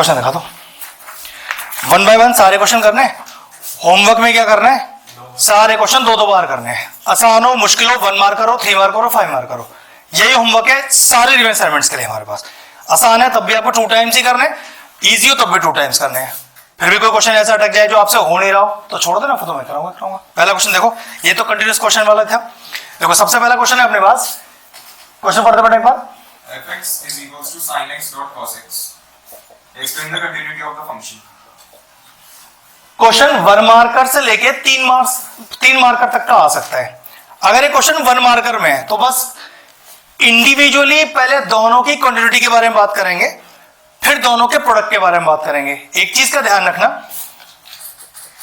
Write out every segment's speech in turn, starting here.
Question दिखा दो। 1 bye 1 सारे क्वेश्चन करने हैं। होमवर्क में क्या करना है, सारे क्वेश्चन 2-2 बार करने हैं। आसान हो मुश्किल हो 1 मार्क करो, 3 मार्क करो, 5 मार्क करो। यही होमवर्क है सारे रिवीजन असाइनमेंट्स के लिए हमारे पास। आसान है तब भी आपको 2 टाइम्स ही करने, इजी हो तब भी 2 टाइम्स करने हैं। फिर भी कोई क्वेश्चन ऐसा अटक जाए जो आपसे हो नहीं रहा हो तो छोड़ देना, फिर तो मैं कराऊंगा। पहला क्वेश्चन देखो, ये तो कंटिन्यूअस क्वेश्चन वाला था। देखो सबसे पहला क्वेश्चन है अपने पास, क्वेश्चन पढ़ते बेटा एक बार। fx is equals to sin x dot cos x. Explain the continuity of the function. Question 1 marker से लेके 3 मार्कर तक का आ सकता है। अगर ये क्वेश्चन 1 मार्कर में है तो बस इंडिविजुअली पहले दोनों की कंटिन्यूटी के बारे में बात करेंगे, फिर दोनों के प्रोडक्ट के बारे में बात करेंगे। एक चीज का ध्यान रखना,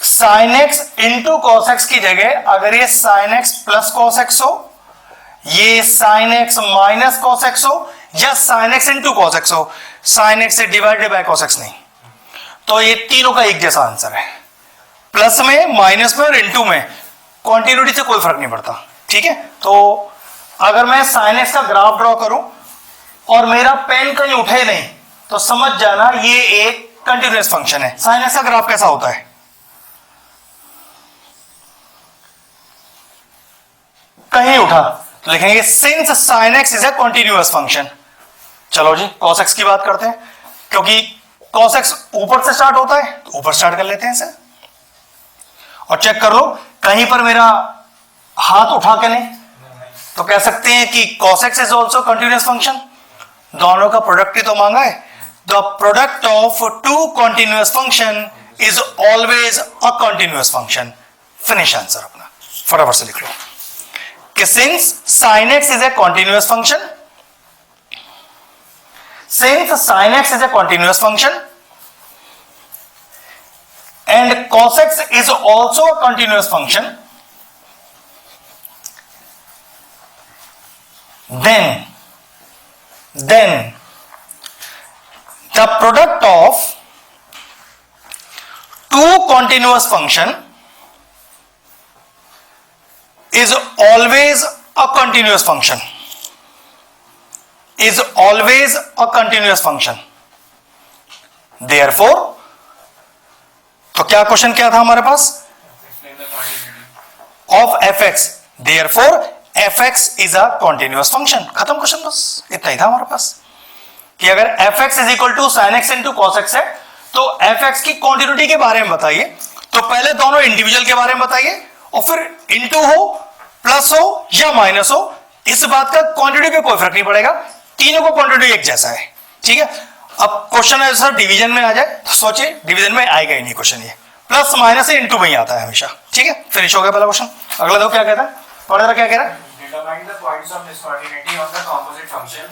sin x into cos x की जगह अगर ये sin x plus cos x हो, ये sin x minus cos x हो, या sin x into cos x हो, sin x से डिवाइडेड बाय cos x नहीं, तो ये तीनों का एक जैसा आंसर है। प्लस में, माइनस में और इंटू में क्वांटिटी से कोई फर्क नहीं पड़ता। ठीक है, तो अगर मैं sin x का ग्राफ ड्रॉ करूं और मेरा पेन कहीं उठे नहीं तो समझ जाना ये एक कंटिन्यूअस फंक्शन है। sin x का ग्राफ कैसा होता है, कहीं उठा तो लिखेंगे since sin x is a continuous function. चलो जी cos x की बात करते हैं, क्योंकि cos x ऊपर से स्टार्ट होता है तो ऊपर स्टार्ट कर लेते हैं इसे और चेक कर लो कहीं पर मेरा हाथ उठा के नहीं, तो कह सकते हैं कि cos x is also continuous function. दोनों का प्रोडक्ट ही तो मांगा है। The product of 2 continuous function is always a continuous function. Finish answer अपना, फटाफट से लिख लो कि since sin x is a continuous function, since sin x is a continuous function and cos x is also a continuous function, then the product of 2 continuous function is always a continuous function, is always a continuous function. Therefore, तो क्या question क्या था हमारे पास, of fx, therefore fx is a continuous function। खत्म question, बस इतना ही था हमारे पास कि अगर fx is equal to sin x into cos x है तो fx की क्वांटिटी के बारे में बताइए। तो पहले दोनों इंडिविजुअल के बारे में बताइए और फिर इंटू हो, प्लस हो या माइनस हो, इस बात का क्वांटिटी पे कोई फर्क नहीं पड़ेगा, तीनों को क्वांटिटी एक जैसा है। ठीक है, अब क्वेश्चन है सर डिवीजन में आ जाए तो सोचिए डिवीजन में आएगा ही नहीं क्वेश्चन, ये प्लस माइनस इंटू में ही आता है हमेशा। ठीक है, फिनिश हो गया पहला क्वेश्चन। अगला देखो क्या कहता है, पढ़ रहा क्या कह रहा है, Determine the points of discontinuity of the composite function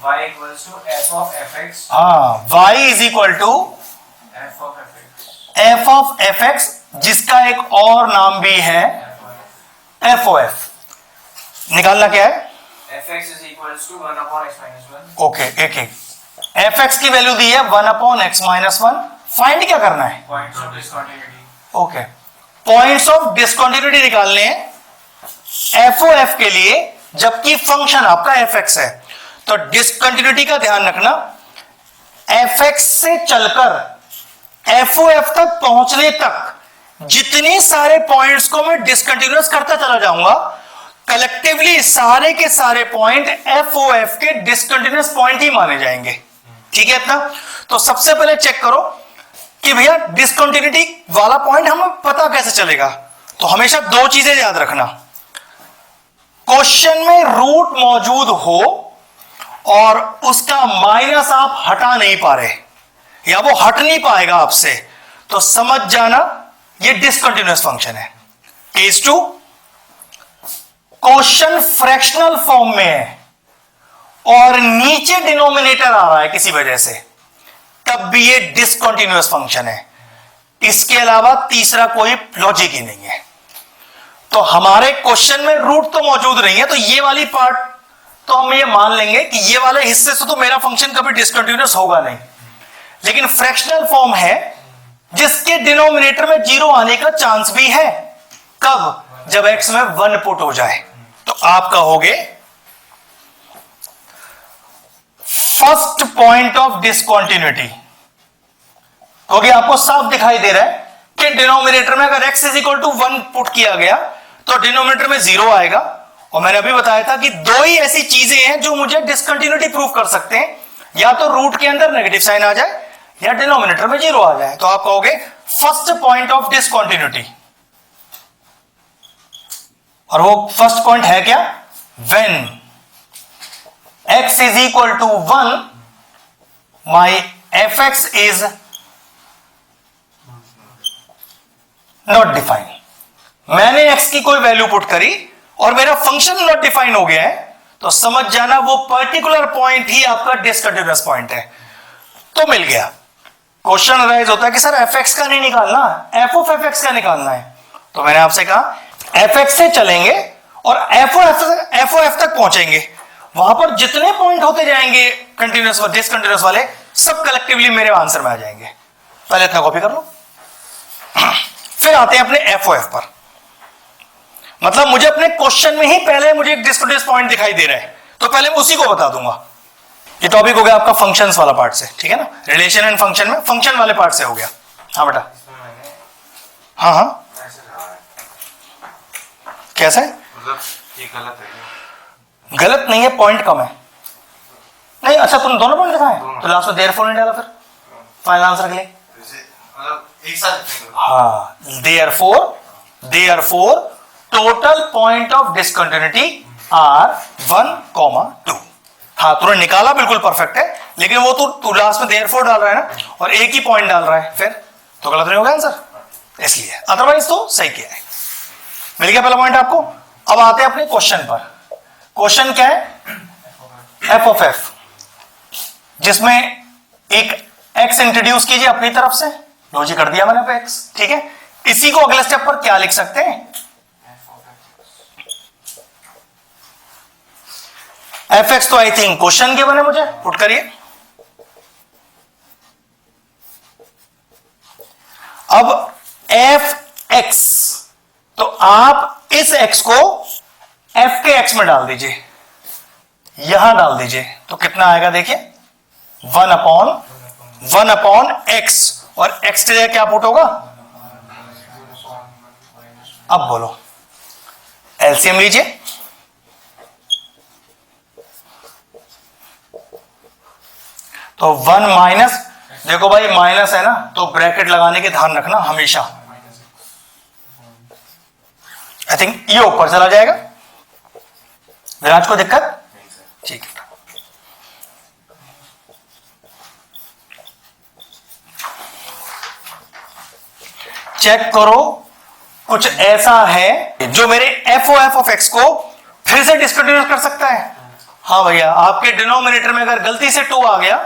y equals to f of fx. हाँ, y is equal to f of fx. f of fx, जिसका एक और नाम भी है f of f। निकालना क्या है, fx is equals to 1 upon x minus 1. Okay एक एक fx की वैल्यू दी है 1 अपॉन x माइनस 1। फाइंड क्या करना है, Points of discontinuity. Okay points of discontinuity निकालने हैं एफ ओ एफ के लिए, जबकि फंक्शन आपका एफ एक्स है। तो डिसकंटिन्यूटी का ध्यान रखना, एफ एक्स से चलकर एफ ओ एफ तक पहुंचने तक जितने सारे पॉइंट्स को मैं डिसकंटिन्यूअस करता चला जाऊंगा, कलेक्टिवली सारे के सारे पॉइंट एफ ओ एफ के डिसकंटिन्यूअस पॉइंट ही माने जाएंगे। ठीक है इतना, तो सबसे पहले चेक करो कि भैया डिसकंटिन्यूटी वाला पॉइंट हमें पता कैसे चलेगा। तो हमेशा 2 चीजें याद रखना, क्वेश्चन में रूट मौजूद हो और उसका माइनस आप हटा नहीं पा रहे या वो हट नहीं पाएगा आपसे, तो समझ जाना ये डिसकंटिन्यूअस फंक्शन है। केस 2, क्वेश्चन फ्रैक्शनल फॉर्म में है और नीचे डिनोमिनेटर आ रहा है किसी वजह से, तब भी ये डिसकंटिन्यूअस फंक्शन है। इसके अलावा तीसरा कोई लॉजिक ही नहीं है। तो हमारे क्वेश्चन में रूट तो मौजूद नहीं है, तो ये वाली पार्ट तो हम ये मान लेंगे कि ये वाले हिस्से से तो मेरा फंक्शन कभी डिसकंटिन्यूअस होगा नहीं। लेकिन फ्रैक्शनल फॉर्म है जिसके डिनोमिनेटर में 0 आने का चांस भी है, कब, जब x में 1 पुट हो जाए। तो आप कहोगे फर्स्ट पॉइंट ऑफ डिसकंटिन्यूटी क्योंकि आपको साफ दिखाई दे रहा है कि डिनोमिनेटर में अगर x is equal to 1 put किया गया तो डिनोमिनेटर में 0 आएगा। और मैंने अभी बताया था कि दो ही ऐसी चीजें हैं जो मुझे डिसकंटिन्यूटी प्रूव कर सकते हैं, या तो रूट के अंदर नेगेटिव साइन आ जाए या डिनोमिनेटर में 0 आ जाए। तो आप कहोगे फर्स्ट पॉइंट ऑफ डिसकंटिन्यूटी, और वो फर्स्ट पॉइंट है क्या? When x is equal to 1 my fx is not defined. मैंने x की कोई वैल्यू पुट करी और मेरा फंक्शन नॉट डिफाइन हो गया है, तो समझ जाना वो पर्टिकुलर पॉइंट ही आपका डिसकंटिन्यूअस पॉइंट है। तो मिल गया। क्वेश्चन राइज होता है कि सर fx का नहीं निकालना, f ऑफ fx का निकालना है। तो मैंने आपसे कहा fx से चलेंगे और f ऑफ f तक पहुंचेंगे, वहां पर जितने पॉइंट होते जाएंगे कंटिन्यूअस और डिसकंटिन्यूअस वाले, सब कलेक्टिवली मेरे आंसर में आ जाएंगे। पहले इतना कॉपी कर लो। फिर आते हैं अपने एफ ओ एफ पर। मतलब मुझे अपने क्वेश्चन में ही पहले मुझे एक डिस्कंटिन्यूअस पॉइंट दिखाई दे रहा है, तो पहले मैं उसी को बता दूंगा। ये टॉपिक हो गया आपका फंक्शंस वाला पार्ट से, ठीक है ना। रिलेशन एंड फंक्शन में फंक्शन वाले पार्ट से हो गया। हाँ बेटा, हाँ हाँ, कैसा है? मतलब ये गलत है? गलत नहीं है, पॉइंट कम है। नहीं, अच्छा तुम दोनों पॉइंट दिखाए तो लास्ट में देयरफॉर नहीं डाला फिर फाइनल आंसर के लिए। मतलब एक साथ। हाँ, therefore total point of discontinuity are 1, 2। हाँ, तूने निकाला बिल्कुल परफेक्ट है, लेकिन वो तू लास्ट में देयरफॉर डाल रहा है ना, और एक ही पॉइंट डाल रहा है, फिर तो गलत नहीं होगा आंसर, इसलिए। अदरवाइज तो सही किया है। मिल गया पहला पॉइंट आपको। अब आते हैं अपने क्वेश्चन पर। क्वेश्चन क्या है? एफ ऑफ एफ, जिसमें एक एक्स इंट्रोड्यूस कीजिए अपनी तरफ से। लो जी, कर दिया मैंने पे एक्स, ठीक है। इसी को अगले स्टेप पर क्या लिख सकते हैं? एफ एक्स तो आई थिंक क्वेश्चन के बने, मुझे पुट करिए। अब एफ एक्स, तो आप इस एक्स को एफ के एक्स में डाल दीजिए, यहां डाल दीजिए, तो कितना आएगा देखिए, 1 अपॉन एक्स, और एक्स के जगह क्या पुट होगा? अब बोलो, एलसीएम लीजिए। तो 1 माइनस, देखो भाई माइनस है ना, तो ब्रैकेट लगाने के ध्यान रखना हमेशा। आई थिंक ये ऊपर चला जाएगा। विराज को दिक्कत? ठीक है। चेक करो, कुछ ऐसा है जो मेरे एफ ऑफ एक्स को फिर से डिस्कंटिन्यूअस कर सकता है। हाँ भैया, आपके डिनोमिनेटर में अगर गलती से 2 आ गया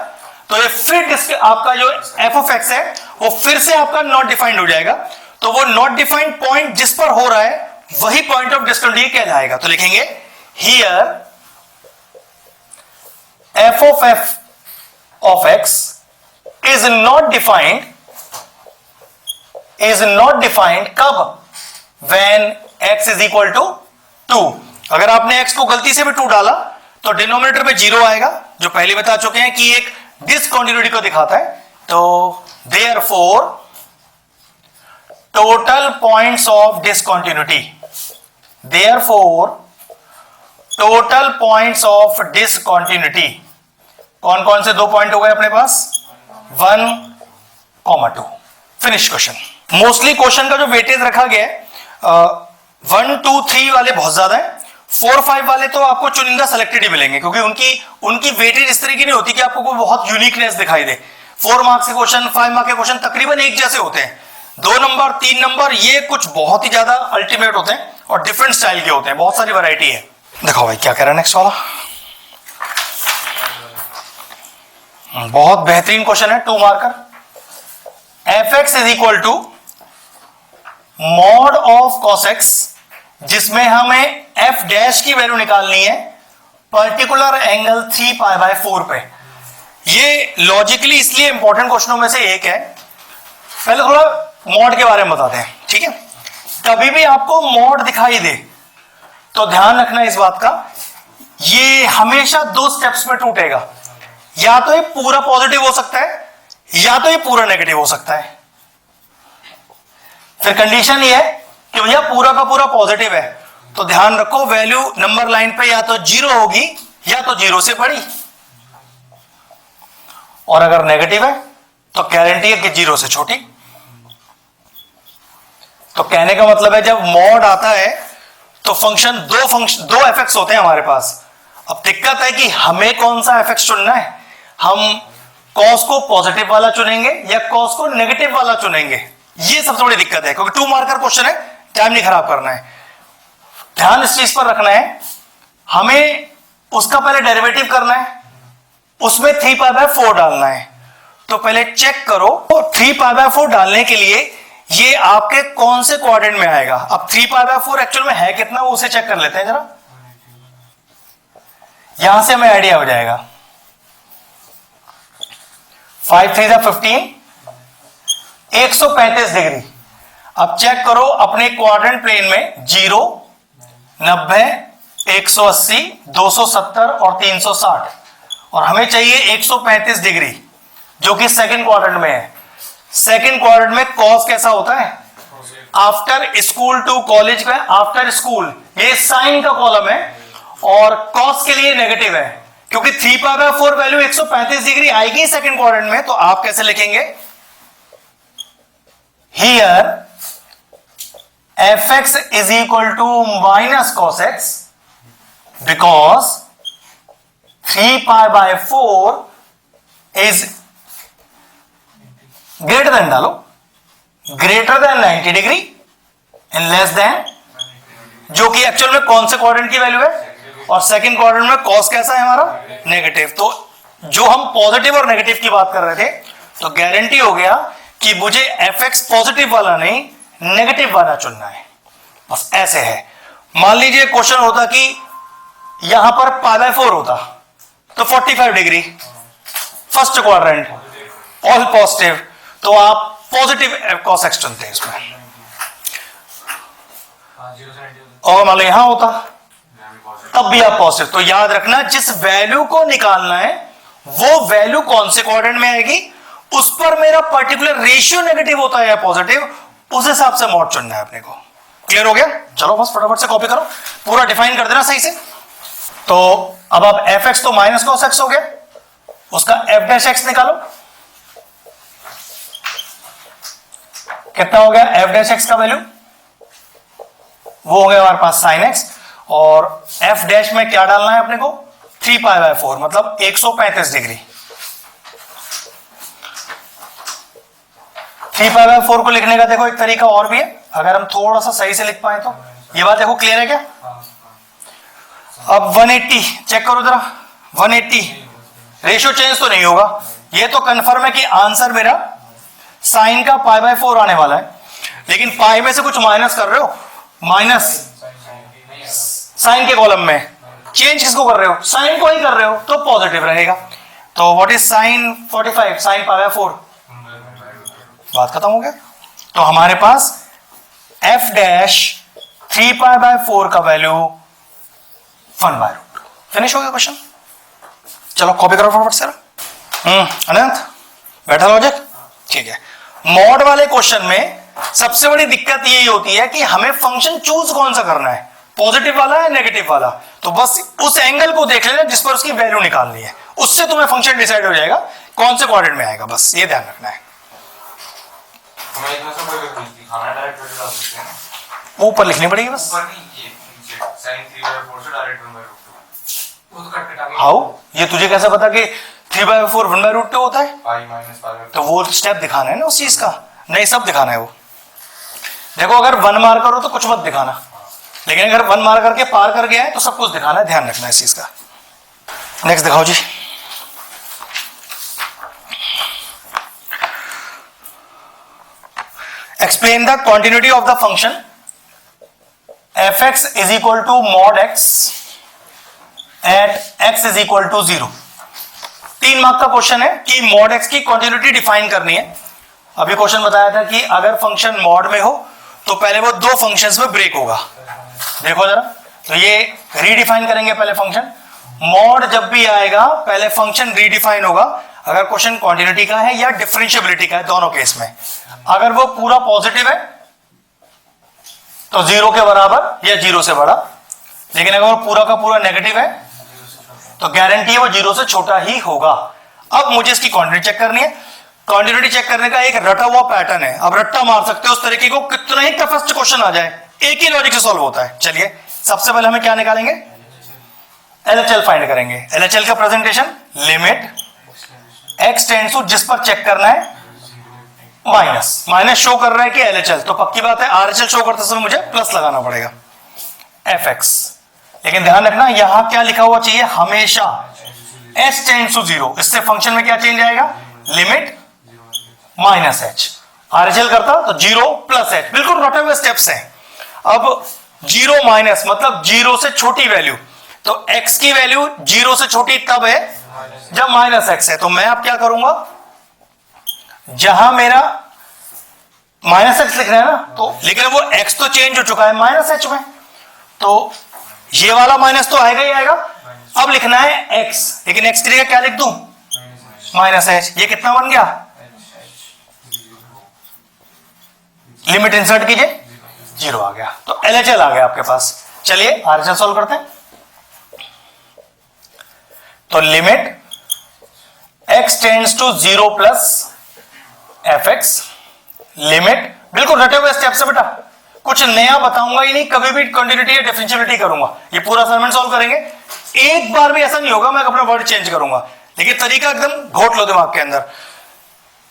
तो ये फिर आपका जो एफ ऑफ एक्स है वो फिर से आपका नॉट डिफाइंड हो जाएगा। तो वो नॉट डिफाइंड पॉइंट जिस पर हो रहा है वही पॉइंट ऑफ डिस्कंटिन्यूटी कहलाएगा। तो लिखेंगे here F of X is not defined कब? When x is equal to 2। अगर आपने x को गलती से भी 2 डाला तो डिनोमिनेटर में 0 आएगा, जो पहले बता चुके हैं कि एक डिसकंटिन्यूटी को दिखाता है। तो therefore total points of discontinuity, कौन कौन से 2 पॉइंट हो गए अपने पास? 1, 2। Finish question. मोस्टली क्वेश्चन का जो वेटेज रखा गया है 1, 2, 3 वाले बहुत ज्यादा है, 4, 5 वाले तो आपको चुनिंदा सेलेक्टेड ही मिलेंगे, क्योंकि उनकी वेटेज इस तरीके नहीं होती कि आपको कोई बहुत यूनिकनेस दिखाई दे। 4 मार्क्स के क्वेश्चन, 5 मार्क्स के क्वेश्चन तकरीबन एक जैसे होते हैं। 2 नंबर, 3 नंबर, ये कुछ बहुत ही ज्यादा अल्टीमेट होते हैं और डिफरेंट स्टाइल के होते हैं, बहुत सारी वैरायटी है। देखो भाई क्या कह रहा है नेक्स्ट वाला, बहुत बेहतरीन क्वेश्चन है, 2 marker. F X is equal to mod of cos X, जिसमें हमें एफ डैश की वैल्यू निकालनी है पर्टिकुलर एंगल 3π/4 पे। ये लॉजिकली इसलिए इंपॉर्टेंट क्वेश्चनों में से एक है। पहले थोड़ा मॉड के बारे में बताते हैं, ठीक है। कभी भी आपको मॉड दिखाई दे तो ध्यान रखना इस बात का, ये हमेशा 2 स्टेप्स में टूटेगा। या तो ये पूरा पॉजिटिव हो सकता है, या तो ये पूरा नेगेटिव हो सकता है। फिर कंडीशन ये है कि भैया पूरा का पूरा पॉजिटिव है, तो ध्यान रखो वैल्यू नंबर लाइन पे या तो 0 होगी या तो 0 से बड़ी, और अगर नेगेटिव है तो गारंटी है कि 0 से छोटी। तो कहने का मतलब है जब मॉड आता है तो दो एफएक्स होते हैं हमारे पास। अब दिक्कत है कि हमें कौन सा एफएक्स चुनना है, हम कॉस को पॉजिटिव वाला चुनेंगे या कॉस को नेगेटिव वाला चुनेंगे, ये सबसे बड़ी दिक्कत है, क्योंकि 2 मार्कर क्वेश्चन है, टाइम नहीं खराब करना है। ध्यान इस चीज पर रखना है, हमें उसका पहले डेरिवेटिव करना है, उसमें 3π/4 डालना है। तो पहले चेक करो 3π/4 डालने के लिए ये आपके कौन से क्वाड्रेंट में आएगा। अब 3π/4 एक्चुअल में है कितना, वो उसे चेक कर लेते हैं जरा, यहां से हमें आइडिया हो जाएगा। 5 3 15, 135 डिग्री। अब चेक करो अपने क्वाड्रेंट प्लेन में 0, 90, 180, 270 और 360, और हमें चाहिए 135 डिग्री जो कि सेकंड क्वाड्रेंट में है। सेकंड क्वाड्रेंट में कॉस कैसा होता है, आफ्टर स्कूल टू कॉलेज का आफ्टर स्कूल, ये साइन का कॉलम है, और कॉस के लिए नेगेटिव है, क्योंकि 3π/4 वैल्यू 135 डिग्री आएगी सेकंड क्वाड्रेंट में। तो आप कैसे लिखेंगे, here fx is equal to minus cos x because 3π/4 is greater than, डालो greater than 90 degree and less than, जो कि एक्चुअल में कौन से क्वाड्रेंट की वैल्यू है, और सेकंड क्वाड्रेंट में कॉस कैसा है हमारा, नेगेटिव। तो जो हम पॉजिटिव और नेगेटिव की बात कर रहे थे, तो गारंटी हो गया कि मुझे fx पॉजिटिव वाला नहीं नेगेटिव वाला चुनना है, बस ऐसे है। मान लीजिए क्वेश्चन होता कि यहां पर π/4 होता तो 45 degree first quadrant all positive, तो आप पॉजिटिव cos x चुनते हैं इसमें। और मान लो यहां होता तब भी आप पॉजिटिव। तो याद रखना जिस वैल्यू को निकालना है वो वैल्यू कौन से क्वाड्रेंट में आएगी, उस पर मेरा पर्टिकुलर रेशियो नेगेटिव होता है या पॉजिटिव, उस हिसाब से मॉड चुनना है अपने को। क्लियर हो गया, चलो बस फटाफट से कॉपी करो, पूरा डिफाइन कर देना सही से। तो अब आप fx तो माइनस cos x हो गया, उसका f'(x) निकालो, कितना हो गया f'(x) का वैल्यू, वो हो गया हमारे पास sin x, और f' में क्या डालना है अपने को, 3π/4 मतलब 135 डिग्री। 3π/4 को लिखने का देखो एक तरीका और भी है, अगर हम थोड़ा सा सही से लिख पाए तो। ये बात देखो क्लियर है क्या। अब 180 चेक करो जरा, 180 रेशियो चेंज तो नहीं होगा, ये तो कंफर्म है कि आंसर मेरा साइन का π/4 आने वाला है। लेकिन पाई में से कुछ माइनस कर रहे हो, माइनस साइन के कॉलम में, चेंज किसको कर रहे हो, साइन को ही कर रहे हो, तो पॉजिटिव रहेगा। तो व्हाट इज साइन 45, साइन π/4, बात खत्म हो गया। तो हमारे पास f' 3π/4 का वैल्यू 1/√। फिनिश हो गया क्वेश्चन। चलो कॉपी करो फटाफट से। अनंत बैठा लॉजिक, ठीक है। मॉड वाले क्वेश्चन में सबसे बड़ी दिक्कत यही होती है कि हमें फंक्शन चूज कौन सा करना है, पॉजिटिव वाला है नेगेटिव वाला। तो बस उस एंगल को देख लेना जिस पर उसकी वैल्यू निकालनी है, उससे तुम्हें फंक्शन डिसाइड हो जाएगा कौन से क्वाड्रेंट में आएगा, बस ये ध्यान रखना है। ऊपर लिखनी पड़ेगी बस। हाउ, ये तुझे कैसे पता कि 3/4 1/√2 होता है, तो वो स्टेप दिखाना है ना उस चीज का, नहीं सब दिखाना है वो। देखो अगर 1 मार्कर हो तो कुछ मत दिखाना, लेकिन अगर 1 मार्कर के पार कर गया है तो सब कुछ दिखाना है, ध्यान रखना है इस चीज का। नेक्स्ट दिखाओ जी। Explain the continuity of the function f(x) is equal to mod x at x is equal to 0। 3 mark का क्वेश्चन है कि mod x की कंटिन्यूटी डिफाइन करनी है। अभी क्वेश्चन बताया था कि अगर फंक्शन मॉड में हो तो पहले वो 2 फंक्शंस में ब्रेक होगा। देखो जरा, तो ये रीडिफाइन करेंगे पहले फंक्शन। मॉड जब भी आएगा पहले फंक्शन रीडिफाइन होगा। अगर क्वेश्चन क्वांटिटी का है या डिफरेंशियबिलिटी का है, दोनों केस में अगर वो पूरा पॉजिटिव है तो 0 के बराबर या 0 से बड़ा, लेकिन अगर वो पूरा का पूरा नेगेटिव है तो गारंटी है वो 0 से छोटा ही होगा। अब मुझे इसकी क्वांटिटी चेक करनी है। क्वांटिटी चेक करने का एक रटा हुआ पैटर्न है, अब रट्टा मार सकते हो उस तरीके को, कितना ही टफेस्ट क्वेश्चन आ जाए एक ही लॉजिक से सॉल्व होता है। चलिए सबसे पहले हमें क्या निकालेंगे, LHL फाइंड करेंगे। LHL का presentation limit x tends to, जिस पर चेक करना है माइनस, माइनस शो कर रहा है कि LHL, तो पक्की बात है RHL शो करते समय मुझे प्लस लगाना पड़ेगा fx। लेकिन ध्यान रखना यहां क्या लिखा हुआ चाहिए, हमेशा s टेंड्स टू 0, इससे फंक्शन में क्या चेंज आएगा, लिमिट माइनस h। RHL करता तो 0 प्लस h, बिल्कुल रटे हुए स्टेप्स हैं। अब 0 माइनस मतलब 0 से छोटी वैल्यू, तो x की वैल्यू 0 से छोटी तब है जब माइनस x है। तो मैं अब क्या करूंगा, जहां मेरा माइनस x लिख रहा है ना, तो लेकिन वो x तो चेंज हो चुका है माइनस h में, तो ये वाला माइनस तो आएगा ही आएगा। अब लिखना है x, लेकिन x की जगह क्या लिख दूं, माइनस h। ये कितना बन गया, लिमिट इंसर्ट कीजिए, 0 आ गया, तो LHL आ गया आपके पास। चलिए RHL सॉल्व करते हैं। तो limit x tends to 0 plus fx, limit बिल्कुल रटे हुए स्टेप से बेटा, कुछ नया बताऊंगा ही नहीं, कभी भी कंटिन्यूटी या डिफरेंशियबिलिटी करूंगा, ये पूरा असाइनमेंट सॉल्व करेंगे। एक बार भी ऐसा नहीं होगा मैं अपना वर्ड चेंज करूंगा, लेकिन तरीका एकदम घोट लो दिमाग के अंदर,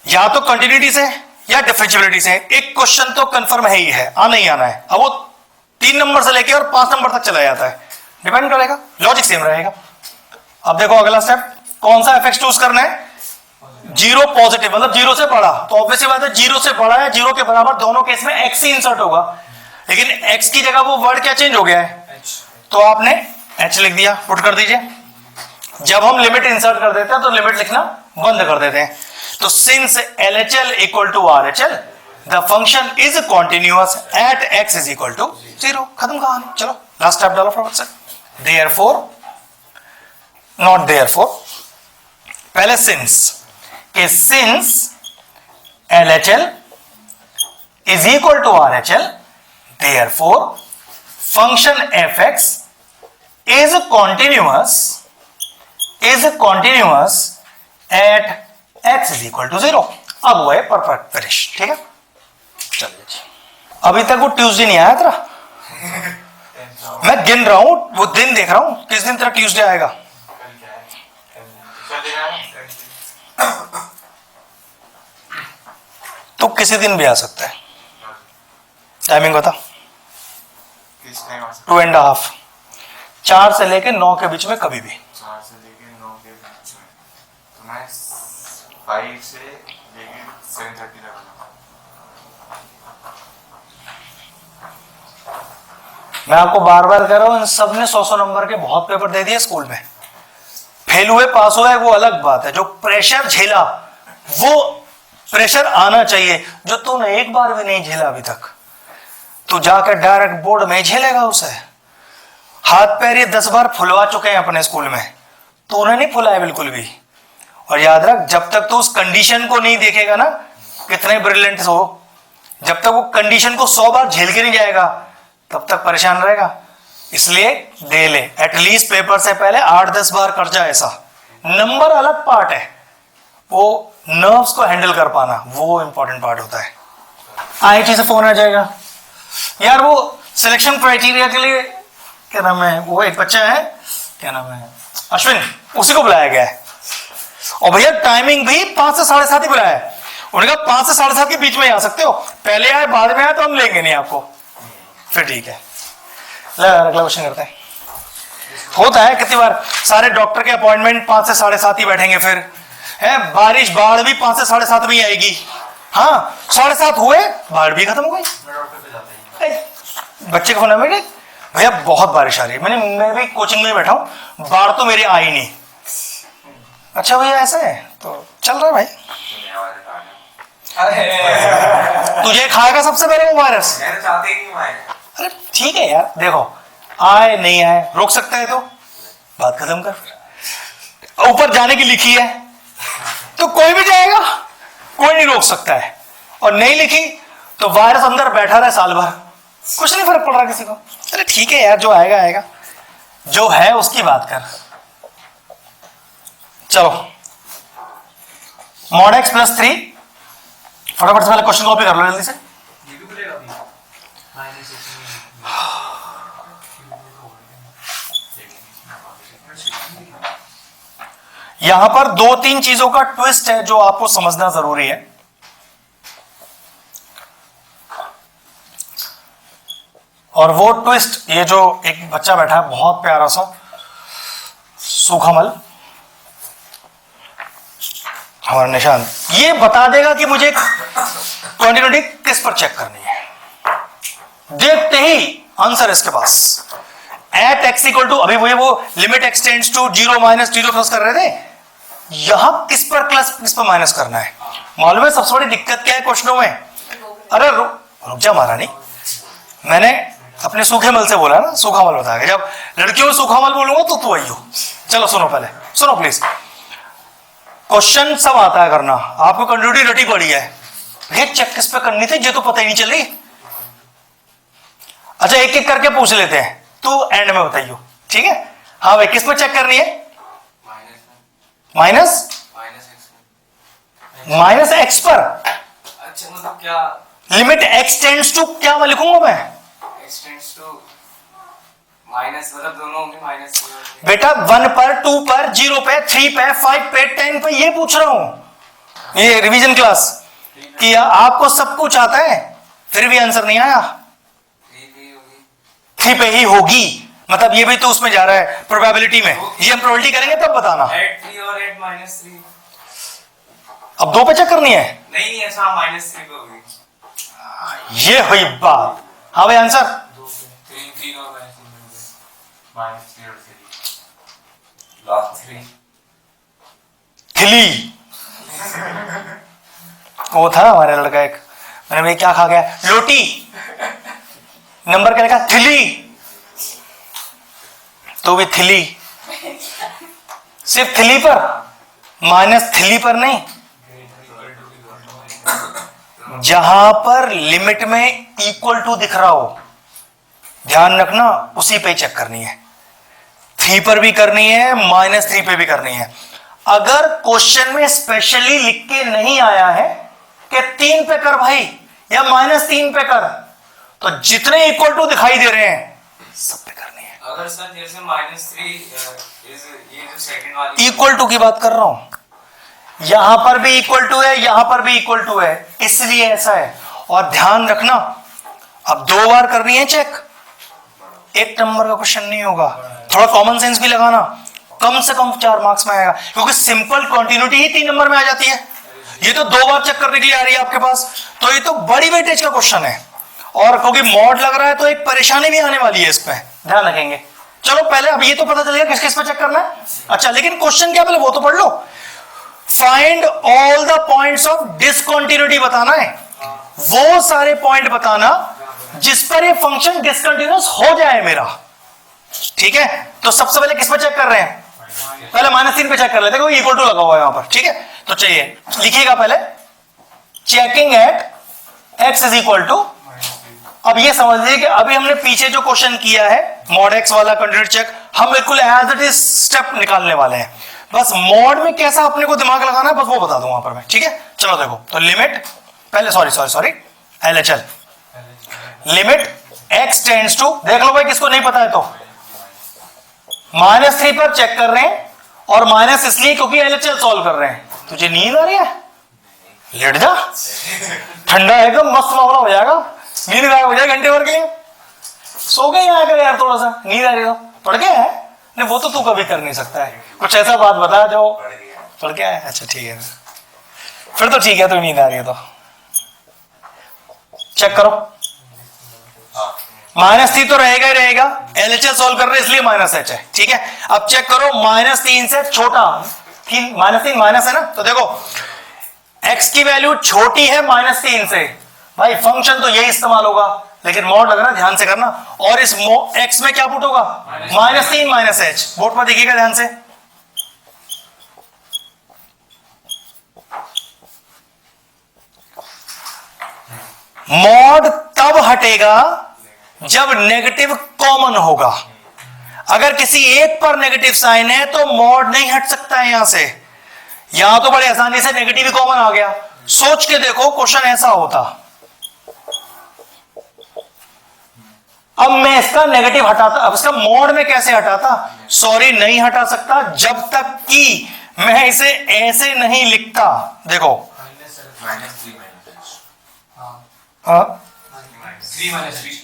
या तो कंटिन्यूटी से या डिफरेंशियबिलिटी से। एक क्वेश्चन तो कंफर्म है ही है, आना ही आना है। अब वो 3 नंबर से लेके और 5 नंबर तक चला जाता है, डिपेंड करेगा, लॉजिक सेम रहेगा। अब देखो अगला स्टेप, कौन सा fx चूज करना है, 0 पॉजिटिव मतलब 0 से बड़ा, तो ऑब्वियसली बात है 0 से बड़ा है 0 के बराबर, दोनों केस में x ही इंसर्ट होगा, लेकिन x की जगह वो वर्ड क्या चेंज हो गया है, तो आपने h लिख दिया, पुट कर दीजिए। जब हम लिमिट इंसर्ट कर देते हैं तो लिमिट लिखना बंद कर देते हैं। तो since LHL equal to RHL the function is continuous at x is equal to 0, खत्म कहानी। चलो लास्ट स्टेप डालो फटाफट से। देयरफॉर, नॉट देयरफॉर, पहले सिंस कि since LHL is equal to RHL therefore function fx is continuous at x is equal to 0। अब वो है परफेक्ट फिनिश, ठीक है। चलिए जी, अभी तक वो ट्यूसडे नहीं आया तेरा, मैं गिन रहा हूं, वो दिन देख रहा हूं किस दिन तेरा ट्यूसडे आएगा। तो किसी दिन भी आ सकता है, टाइमिंग बता। 2.5, 4 से लेके 9 के बीच में कभी भी। 4 से लेके 9 के बीच में, तो मैं 5 से लेके 7:30 तक। मैं आपको बार बार कह रहा हूं, इन सब ने 100 नंबर के बहुत पेपर दे दिए स्कूल में, फेल हुए पास हुए वो अलग बात है, जो प्रेशर झेला वो प्रेशर आना चाहिए, जो तूने एक बार भी नहीं झेला अभी तक, तू जाकर डायरेक्ट बोर्ड में झेलेगा उसे। हाथ पैर ये 10 बार फुलवा चुके हैं अपने स्कूल में, तूने नहीं फुलाया बिल्कुल भी। और याद रख, जब तक तू उस कंडीशन को नहीं देखेगा ना, कितने ब्रिलियंट हो, जब तक वो कंडीशन को 100 बार झेल के नहीं जाएगा तब तक परेशान रहेगा। इसलिए दे ले, एटलीस्ट पेपर से पहले 8-10 बार कर जा। ऐसा नंबर अलग पार्ट है, वो नर्व्स को हैंडल कर पाना वो इंपॉर्टेंट पार्ट होता है। IIT से फोन आ जाएगा, यार वो सिलेक्शन क्राइटेरिया के लिए क्या नाम है, वो एक बच्चा है क्या नाम है अश्विन, उसी को बुलाया गया है, और भैया टाइमिंग भी 5 से 7:30 ही बुलाया है। उन्होंने कहा 5 से 7:30 के बीच में आ सकते हो, पहले आए बाद में आए तो हम लेंगे नहीं आपको। फिर ठीक है, अगला क्वेश्चन करते हैं। होता है कितनी बार, सारे डॉक्टर के अपॉइंटमेंट 5 से 7:30 ही बैठेंगे, फिर है बारिश बाढ़ भी 5 से 7:30 में ही आएगी। हाँ 7:30 हुए बाढ़ भी खत्म हो गई। बच्चे को फोन है, भैया बहुत बारिश आ रही है, मैं भी कोचिंग में बैठा हूँ, बाढ़ तो मेरे आई नहीं। अच्छा भैया ऐसा है, तो चल रहा है भाई। तुझे खाएगा सबसे पहले वो वायरस। अरे ठीक है यार, देखो आए नहीं आए, रोक सकता है तो बात खत्म कर। ऊपर जाने की लिखी है, तो कोई भी जाएगा, कोई नहीं रोक सकता है। और नहीं लिखी तो वायरस अंदर बैठा रहे साल भर, कुछ नहीं फर्क पड़ रहा किसी को। अरे ठीक है यार, जो आएगा आएगा, जो है उसकी बात कर। चलो mod x प्लस 3, फटाफट से पहले क्वेश्चन कॉपी कर लो जल्दी से। ये भी बोलेगा अभी माइनस यहां पर 2-3 चीजों का ट्विस्ट है जो आपको समझना जरूरी है। और वो ट्विस्ट, ये जो एक बच्चा बैठा है बहुत प्यारा सा सुखमल, हमारा निशान, ये बता देगा कि मुझे क्वांटिटी किस पर चेक करनी है। देखते ही आंसर इसके पास। एट एक्स इक्वल टू, अभी वो limit extends to 0 minus 0 plus कर रहे थे, यहां किस पर प्लस किस पर माइनस करना है। मालूम है सबसे बड़ी दिक्कत क्या है क्वेश्चनों में? अरे रुक जा महारानी, मैंने अपने सूखे मल से बोला ना, सूखा मल बताया। जब लड़कियों में सूखा मल बोलूंगा तो तू आई हो। चलो सुनो, पहले सुनो प्लीज। क्वेश्चन सब आता है करना, आपको कंटिन्यूटी रटी पड़ी है, ये चेक किस पे करनी थी ये तो पता ही नहीं चल रही। अच्छा एक एक करके पूछ लेते हैं, तू एंड में बताइयो, ठीक है? हाँ भाई, किस पे चेक करनी है? माइनस माइनस एक्स पर। अच्छा मतलब क्या लिमिट एक्स टेंड्स टू, क्या मैं लिखूंगा मैं? एक्सटेंड्स टू माइनस, मतलब दोनों होंगे माइनस। बेटा 1 पर, 2 पर, 0 पे, 3 पे, 5 पे, 10 पे, ये पूछ रहा हूं। ये रिवीजन क्लास कि आपको सब कुछ आता है फिर भी आंसर नहीं आया। 3 पे ही होगी, मतलब ये भी तो उसमें जा रहा है प्रोबेबिलिटी में। ये हम प्रोबेबिलिटी करेंगे तब बताना। एट 3 और एट माइनस 3। अब 2 पे चेक करनी है, नहीं अच्छा माइनस 3 पे होगी। ये हुई बात। हाँ भाई आंसर 3 और माइनस 3 और 3 थिली। वो था हमारे लड़का एक, मैंने भाई क्या खा गया? रोटी। नंबर क्या लिखा? थिली। तो भी थिली, सिर्फ थिली पर, माइनस थिली पर नहीं। जहां पर लिमिट में इक्वल टू दिख रहा हो, ध्यान रखना, उसी पे चेक करनी है। 3 पर भी करनी है, माइनस 3 पे भी करनी है। अगर क्वेश्चन में स्पेशली लिख के नहीं आया है कि 3 पे कर भाई या माइनस 3 पे कर, तो जितने इक्वल टू दिखाई दे रहे हैं सब पे करनी है। अगर सर जैसे माइनस 3 ये जो सेकंड वाली इक्वल टू की बात कर रहा हूं, यहां पर भी इक्वल टू है, यहां पर भी इक्वल टू है, इसलिए ऐसा है। और ध्यान रखना, अब 2 बार करनी है चेक, 1 नंबर का क्वेश्चन नहीं होगा। थोड़ा कॉमन सेंस भी लगाना, कम से कम 4 मार्क्स में आएगा, क्योंकि सिंपल क्वांटिटी ही 3 नंबर में आ जाती है। ये तो 2 बार चेक करने के लिए आ रही है आपके पास, तो ये तो बड़ी वेटेज का क्वेश्चन है। और क्योंकि मॉड लग रहा है तो एक परेशानी भी आने वाली है, इस पे ध्यान रखेंगे। चलो पहले अब ये तो पता चलेगा किस किस पे चेक करना है। अच्छा लेकिन क्वेश्चन क्या, पहले वो तो पढ़ लो। Find all the points of discontinuity बताना है, वो सारे पॉइंट बताना जिस पर ये फंक्शन डिसकंटिन्यूअस हो जाए मेरा, ठीक है? तो सबसे पहले किस पे चेक कर रहे हैं? पहले -3 पे चेक कर लेते हैं, इक्वल टू लगा हुआ है यहां पर, ठीक है? तो चाहिए लिखिएगा पहले checking at x is equal to. अब ये समझ लीजिए कि अभी हमने पीछे जो क्वेश्चन किया है मॉड x वाला कंटिन्यूटी चेक, हम बिल्कुल एज इट इज स्टेप निकालने वाले हैं। बस मॉड में कैसा अपने को दिमाग लगाना है बस वो बता दूं वहां पर मैं, ठीक है? चलो देखो, तो लिमिट पहले sorry LHL, limit x tends to, देख लो भाई किसको नहीं पता है तो, -3 पर चेक कर रहे हैं, और माइनस इसलिए क्योंकि LHL सॉल्व कर रहे हैं। तुझे नींद आ रही है? लेट जा, ठंडा है एकदम, मस्त मामला हो जाएगा, नींद गायब हो जाए घंटे भर के लिए। सो गए यहाँ कर यार, थोड़ा सा नींद आ रही हो, पढ़ के है? नहीं वो तो तू कभी कर नहीं सकता है, कुछ ऐसा बात बता जो पढ़ के है। अच्छा ठीक है, फिर तो ठीक है, तो नींद आ रही है तो चेक करो। -3 तो रहेगा ही रहेगा, LHL सॉल्व कर रहे हैं इसलिए -h है, ठीक है? अब चेक करो -3 से छोटा, -3 माइनस है ना, तो देखो x की वैल्यू छोटी है -3 से, भाई फंक्शन तो यही इस्तेमाल होगा, लेकिन मॉड लग रहा है, ध्यान से करना। और इस x में क्या पुट होगा? -3 -h, बोर्ड पर देखिएगा ध्यान से। मॉड तब हटेगा जब नेगेटिव कॉमन होगा। अगर किसी एक पर नेगेटिव साइन है तो मॉड नहीं हट सकता है यहां से। यहां तो बड़े आसानी से नेगेटिव ही कॉमन आ गया। सोच के देखो क्वेश्चन ऐसा होता, अब मैं इसका नेगेटिव हटाता, अब इसका मॉड में कैसे हटाता? सॉरी, नहीं हटा सकता जब तक कि मैं इसे ऐसे नहीं लिखता। देखो -3 हाँ, 3 minus 3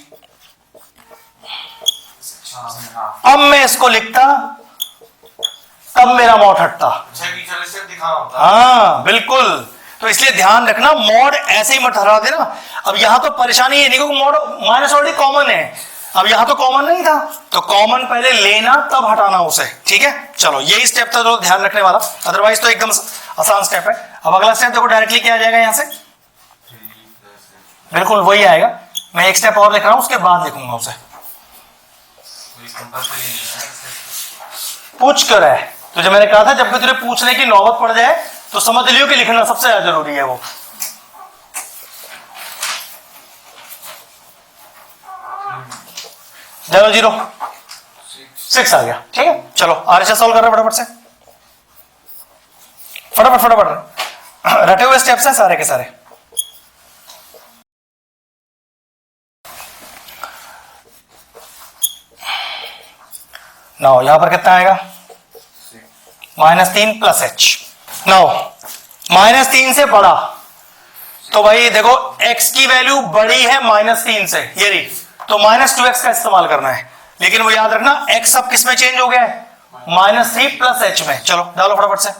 अब मैं इसको लिखता तब मेरा मॉड हटता। दिखाना होता। हाँ बिल्कुल, तो इसलिए ध्यान रखना मॉड ऐसे ही मत हटा देना। अब यहां तो परेशानी ये नहीं क्योंकि मॉड माइनस ऑलरेडी कॉमन है, अब यहां तो कॉमन नहीं था, तो कॉमन पहले लेना तब हटाना उसे। ठीक है, चलो यही स्टेप था जो ध्यान रखने वाला, अदरवाइज तो एकदम आसान स्टेप है। अब अगला स्टेप देखो डायरेक्टली क्या आ जाएगा यहां से, बिल्कुल वही आएगा। मैं एक स्टेप और लिख रहा हूं, उसके बाद लिखूंगा उसे। पूछ कर है तो जब मैंने कहा था जब भी तुझे पूछने की नौबत पड़ जाए तो समझ लियो कि लिखना सबसे ज्यादा जरूरी है वो। चलो 0 6 आ गया। ठीक है, चलो आरएचएस सॉल्व कर रहे हैं फटाफट से, फटाफट रटे हुए स्टेप्स हैं सारे के सारे। नाउ यहां पर कितना आएगा? -3 प्लस एच। नाउ -3 से बड़ा, तो भाई देखो x की वैल्यू बड़ी है -3 से, ये रही, तो -2x का इस्तेमाल करना है। लेकिन वो याद रखना x अब किस में चेंज हो गया है? -3 प्लस एच में। चलो डालो फटाफट से।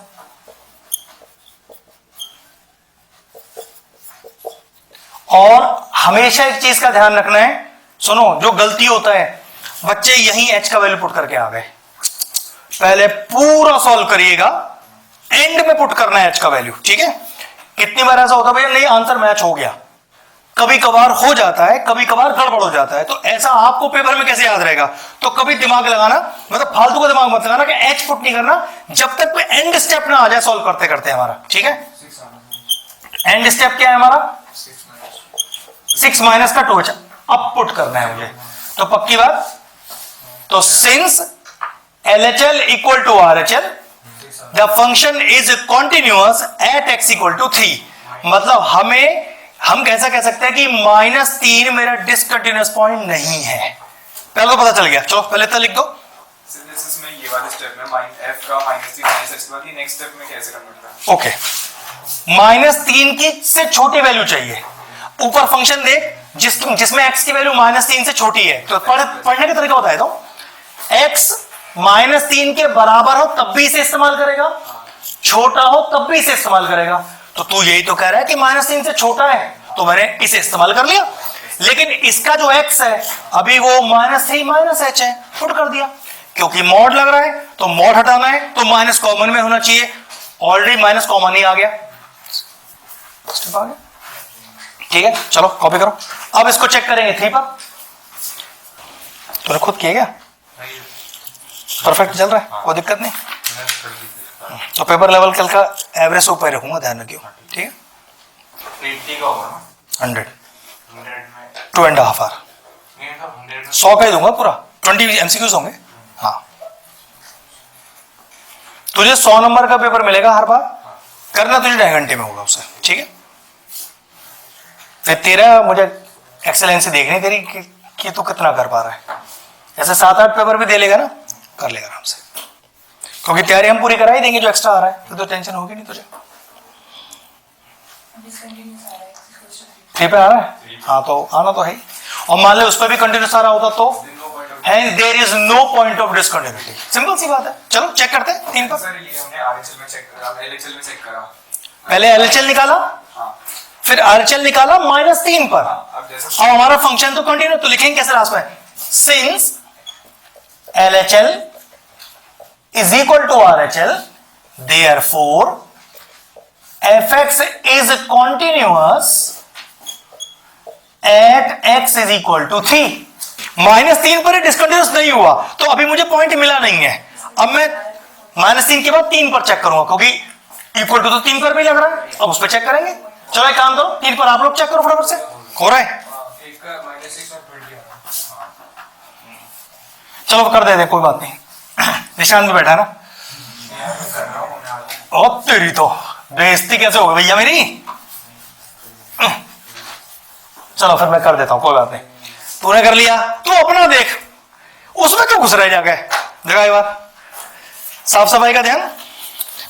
और हमेशा एक चीज का ध्यान रखना है, सुनो, जो गलती होता है बच्चे यही h का वैल्यू पुट करके आ गए। पहले पूरा सॉल्व करिएगा, एंड में पुट करना है h का वैल्यू। ठीक है, कितनी बार ऐसा होता है भैया नहीं आंसर मैच हो गया, कभी कभार हो जाता है, कभी कभार गड़बड़ हो जाता है, तो ऐसा आपको पेपर में कैसे याद रहेगा? तो कभी दिमाग लगाना, मतलब फालतू का दिमाग मत लगाना कि एच पुट नहीं करना जब तक कोई एंड स्टेप ना आ जाए सॉल्व करते करते हमारा। ठीक है, एंड स्टेप क्या है हमारा? 6 माइनस का 2h अब पुट करना है मुझे, तो पक्की बात। तो since LHL equal to RHL the function is continuous at x equal to 3, मतलब हम कैसा कह सकते हैं कि -3 मेरा डिसकंटिन्यूअस पॉइंट नहीं है। पहले तो पता चल गया, चलो पहले तो लिख दो। सिंथेसिस में ये वाले स्टेप में f का -3 -x वाली नेक्स्ट स्टेप में कैसे कन्वर्ट करना? ओके, -3 की से छोटी वैल्यू चाहिए। ऊपर फंक्शन देख जिसमें x की वैल्यू -3 से छोटी है, तो पढ़ने का तरीका बताया तो x -3 के बराबर हो तब भी इसे इस्तेमाल करेगा, छोटा हो तब भी इसे इस्तेमाल करेगा। तो तू यही तो कह रहा है कि -3 से छोटा है, तो मैंने इसे इस्तेमाल कर लिया। लेकिन इसका जो x है अभी वो -3 - h है, पुट कर दिया। क्योंकि मॉड लग रहा है तो मॉड हटाना है, तो माइनस कॉमन में होना चाहिए, ऑलरेडी माइनस कॉमन ही आ गया। ठीक है, चलो कॉपी करो। अब इसको चेक करेंगे 3 पर। तूने खुद किया क्या? परफेक्ट चल रहा है, कोई दिक्कत नहीं। तो पेपर लेवल कल का एवरेज ऊपर रखूंगा, ध्यान रखियो। ठीक है, 80 का होगा ना? 100 में 2.5 आवर नहीं तो 100 में 100 का ही दूंगा पूरा, 20 MCQs होंगे। हाँ, तुझे 100 नंबर का पेपर मिलेगा हर बार, करना तुझे 2.5 घंटे में होगा उसे। ठीक है, फिर तेरा मुझे एक्सेलेंसी देखनी तेरी कि तू कितना कर पा रहा है। ऐसे 7-8 पेपर भी दे लेगा ना, कर लेगा आराम से, क्योंकि तैयारी हम पूरी करा ही देंगे। जो एक्स्ट्रा आ रहा है तो टेंशन होगी नहीं तुझे। 3 पे आ रहा है, हाँ तो आना तो है। और मान ले उस पर भी कंटिन्यूस आ रहा होता तो there is no point of discontinuity. Simple सी बात है। चलो चेक करते हैं 3 पर। सर ये हमने आरएचएल में चेक करा, एलएचएल में चेक करा। पहले एलएचएल निकाला, फिर आरएचएल निकाला -3 पर। अब जैसे अब हमारा फंक्शन तो कंटिन्यू, तो लिखेंगे कैसे लास्ट में? Since LHL is equal to RHL, therefore fx is continuous at x is equal to 3। -3 पर डिसकंटिन्यूअस नहीं हुआ तो अभी मुझे पॉइंट मिला नहीं है। अब मैं -3 के बाद 3 पर चेक करूंगा, क्योंकि इक्वल टू तो 3 पर भी लग रहा है। अब उस पर चेक करेंगे। चलो एक काम करो, 3 पर आप लोग चेक करो फटाफट से। हो रहा है? एक का -6 और 20 आ रहा है। चलो कर देते, कोई बात नहीं। निशान पे बैठा है ना। कर रहा हूँ मैं आगे। और तेरी तो बेइज्जती कैसे हो गई भैया मेरी। चलो फिर मैं कर देता हूं, कोई बात नहीं। तूने कर लिया, तू अपना देख, उसमें क्यों घुस रहे जाके। देखा एक बार साफ सफाई का ध्यान।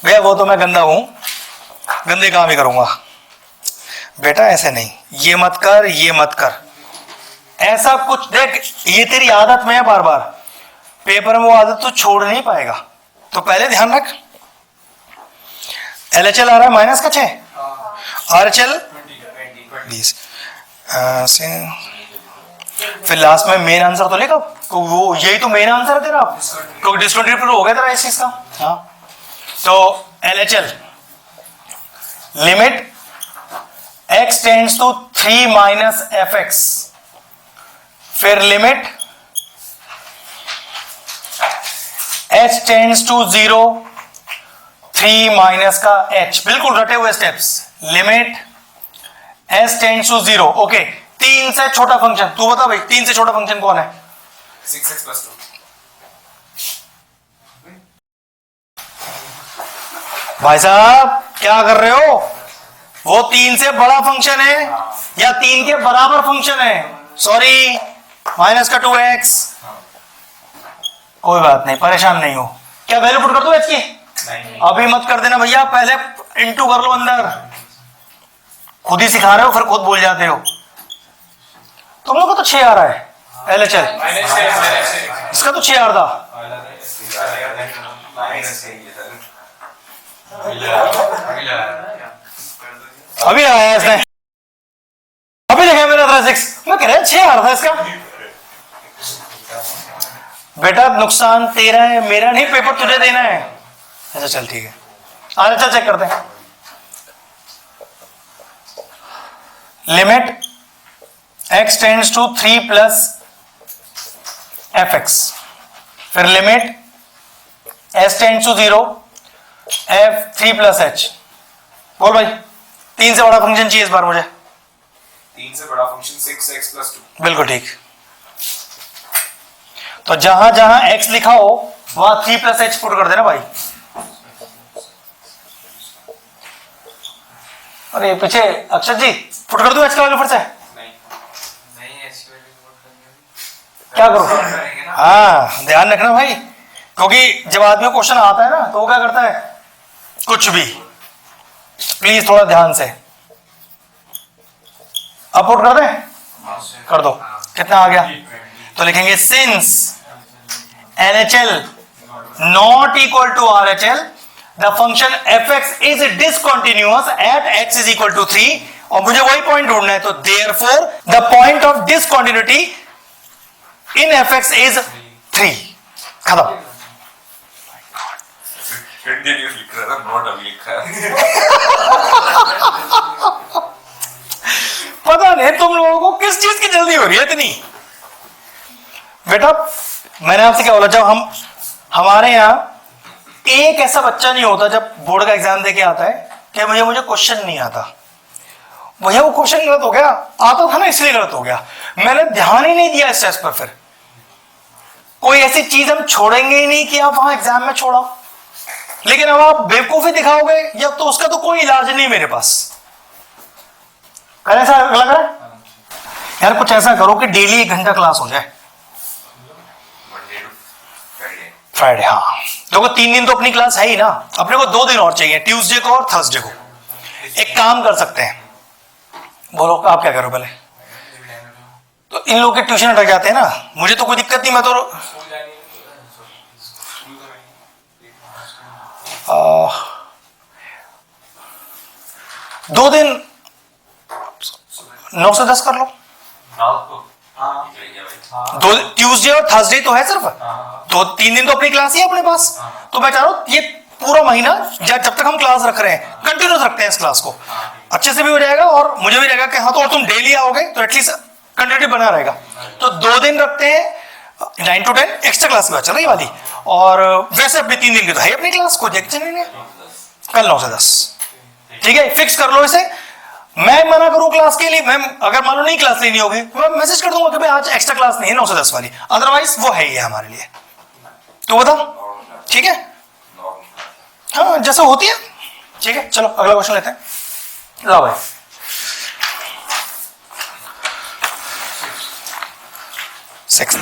भैया वो तो मैं गंदा हूं, गंदे काम ही करूंगा। बेटा ऐसे नहीं, ये मत कर, ये मत कर, ऐसा कुछ देख, ये तेरी आदत में है, बार बार पेपर में वो आदत तू छोड़ नहीं पाएगा। तो पहले ध्यान रख, LHL आ रहा है माइनस का 6, RHL 20, फिर लास्ट में मेन आंसर तो लिखा, तो वो यही तो मेन आंसर है तेरा, तो डिस्कंटिन्यूटी हो गया तेरा इस चीज का। हाँ, तो LHL limit x tends to 3 minus fx, फिर limit h tends to 0 3 minus का h, बिल्कुल रटे हुए steps. Limit s tends to 0, okay. 3 से छोटा फंक्शन, तू बता भाई 3 से छोटा फंक्शन कौन है? 6x + 2। भाई साहब क्या कर रहे हो? वो 3 से बड़ा फंक्शन है या 3 के बराबर फंक्शन है? सॉरी, माइनस का 2x। कोई बात नहीं, परेशान नहीं हो। क्या वैल्यू पुट कर दो h की? नहीं अभी मत कर देना भैया, पहले इंटू कर लो अंदर। खुद ही सिखा रहे हो फिर खुद भूल जाते हो। तुम लोग को तो 6 आ रहा है LHL, इसका तो 6 आ रहा था। अभी आया इसने, अभी देखा मेरा था 6, मैं कह रहा 6 आ रहा था इसका। बेटा नुकसान तेरा है, मेरा नहीं, पेपर तुझे देना है। अच्छा चल ठीक है, आगे चल चेक करते हैं। Limit x tends to 3 plus fx, फिर limit s tends to 0 f 3 plus h। बोल भाई, 3 से बड़ा फंक्शन चाहिए इस बार मुझे। 3 से बड़ा फंक्शन 6x + 2। बिल्कुल ठीक। तो जहां जहां x लिखा हो वहां 3 प्लस h पुट कर देना भाई। अरे पीछे अक्षर जी, पुट कर दो h का वैल्यू फिर से। नहीं ऐसी वाली रिपोर्ट करनी क्या करो? करेंगे ना। हाँ ध्यान रखना भाई, क्योंकि जब आदमी को क्वेश्चन आता है ना तो वो क्या करता है, कुछ भी। प्लीज थोड़ा ध्यान से। अब पुट कर दें, कर दो। कितना आ गया? तो लिखेंगे since LHL not equal to RHL, the function fx is discontinuous at x is equal to 3, और मुझे वही पॉइंट ढूंढना है। तो therefore the point of discontinuity in fx is 3। खत्म। कंटिन्यूअस लिख रहा था, नॉट अभी लिख रहा है। पता नहीं तुम लोगों को किस चीज की जल्दी हो रही है इतनी। बेटा मैंने आपसे क्या बोला, जब हमारे यहाँ एक ऐसा बच्चा नहीं होता जब बोर्ड का एग्जाम देके आता है कि भैया मुझे क्वेश्चन नहीं आता। भैया वो क्वेश्चन गलत हो गया, आता था ना इसलिए गलत हो गया, मैंने ध्यान ही नहीं दिया इस टेस्ट पर। फिर कोई ऐसी चीज हम छोड़ेंगे ही नहीं कि आप वहां एग्जाम में छोड़ो, लेकिन अब आप बेवकूफी दिखाओगे या तो उसका तो कोई इलाज नहीं मेरे पास। ऐसा लग रहा है यार, कुछ ऐसा करो कि डेली 1 घंटा क्लास हो जाए। मंडे टू फ्राइडे, हाँ। देखो 3 दिन तो अपनी क्लास है ही ना, अपने को 2 दिन और चाहिए, ट्यूसडे को और थर्सडे को। एक काम कर सकते हैं, बोलो आप क्या करो पहले। तो इन लोगों के ट्यूशन अटक जाते हैं ना, मुझे तो कोई दिक्कत नहीं, मैं तो 2 दिन 9 से 10 कर लो। दो ट्यूसडे और थर्सडे तो है सिर्फ, तो 3 दिन तो अपनी क्लास ही है अपने पास। तो मैं चाह रहा हूं ये पूरा महीना जब तक हम क्लास रख रहे हैं कंटिन्यूस रखते हैं इस क्लास को, अच्छे से भी हो जाएगा और मुझे भी रहेगा कि हाँ तो और तुम डेली आओगे तो एटलीस्ट कंटिन्यूटी बना रहेगा। तो 2 दिन रखते हैं 9 to 10 एक्स्ट्रा क्लास की बात चल रही वाली, और वैसे अपने 3 दिन की तो है अपनी क्लास को देखते नहीं। कल 9 से 10 ठीक है, फिक्स कर लो इसे। मैं मना करूं क्लास के लिए, मैं अगर मान लो नहीं क्लास लेनी होगी मैं मैसेज कर दूंगा कि भाई आज एक्स्ट्रा क्लास नहीं है 9 से 10 वाली, अदरवाइज वो है ही है हमारे लिए। तो बता, ठीक है, हाँ जैसा होती है, ठीक है। चलो अगला क्वेश्चन लेते हैं। ला भाई, सिक्स,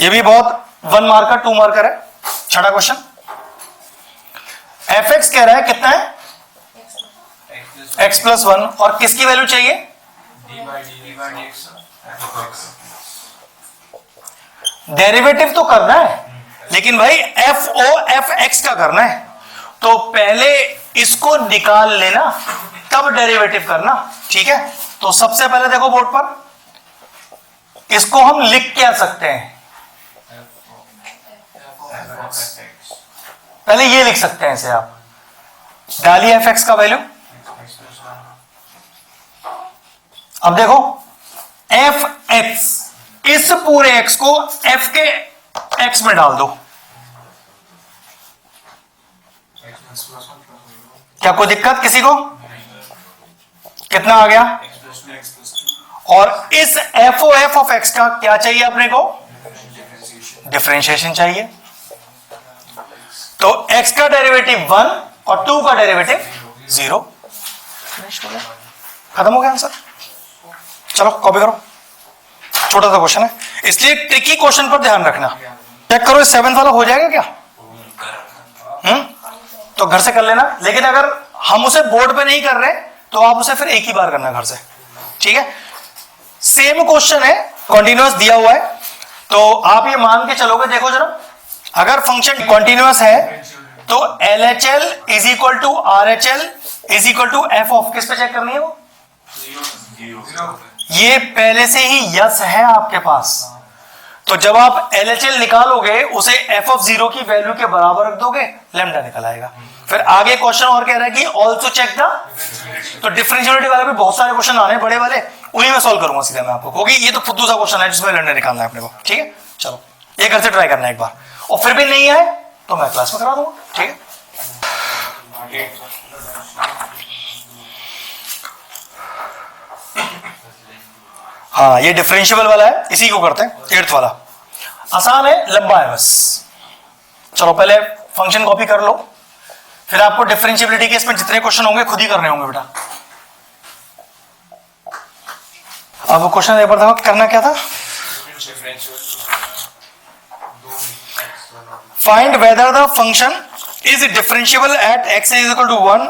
ये भी बहुत 1 मार्कर 2 मार्कर है। छठा क्वेश्चन, एफ एक्स कह रहा है कितना है x प्लस 1, और किसकी वैल्यू चाहिए? डेरिवेटिव तो करना है, लेकिन भाई एफ ओ एफ एक्स का करना है, तो पहले इसको निकाल लेना तब डेरिवेटिव करना, ठीक है। तो सबसे पहले देखो बोर्ड पर, इसको हम लिख क्या सकते हैं? पहले ये लिख सकते हैं इसे, आप डालिए एफ एक्स का वैल्यू। अब देखो एफ एक्स, इस पूरे एक्स को एफ के एक्स में डाल दो, क्या कोई दिक्कत किसी को? कितना आ गया? और इस F O F of X का क्या चाहिए अपने को? डिफरेंशिएशन चाहिए। तो x का डेरिवेटिव 1 और 2 का डेरिवेटिव 0। खत्म हो गया आंसर। चलो कॉपी करो, छोटा सा क्वेश्चन है इसलिए ट्रिकी क्वेश्चन पर ध्यान रखना। चेक करो 7th वाला हो जाएगा क्या? तो घर से कर लेना, लेकिन अगर हम उसे बोर्ड पे नहीं कर रहे तो आप उसे फिर एक ही बार करना घर से, ठीक है। सेम क्वेश्चन है, कॉन्टिन्यूअस दिया हुआ है, तो आप ये मान के चलोगे, देखो जरा, अगर फंक्शन कॉन्टिन्यूअस है तो LHL is equal to RHL is equal to F of, किस पे चेक करनी है वो? ये पहले से ही यस है आपके पास, तो जब आप LHL निकालोगे उसे एफ ऑफ 0 की वैल्यू के बराबर रख दोगे, लैम्डा निकल आएगा। फिर आगे क्वेश्चन और कह रहा है कि ऑल्सो चेक द, तो डिफरेंशिएबिलिटी वाले भी बहुत सारे क्वेश्चन आने बड़े वाले, उन्हीं में सॉल्व करूंगा सीधा मैं आपको, क्योंकि ये तो फुद्दू सा क्वेश्चन है जिसमें लैम्डा निकालना है अपने को, ठीक है। चलो ये घर से ट्राई करना है एक बार, और फिर भी नहीं आए तो मैं क्लास में करा दूंगा, ठीक है। हाँ ये डिफरेंशिएबल वाला है, इसी को करते हैं 8th वाला, आसान है, लंबा है बस। चलो पहले फंक्शन कॉपी कर लो, फिर आपको डिफरेंशिएबिलिटी के इसमें जितने क्वेश्चन होंगे खुद ही करने होंगे बेटा। अब वो क्वेश्चन एक बार देखो करना क्या था, find whether the function is differentiable at x is equal to 1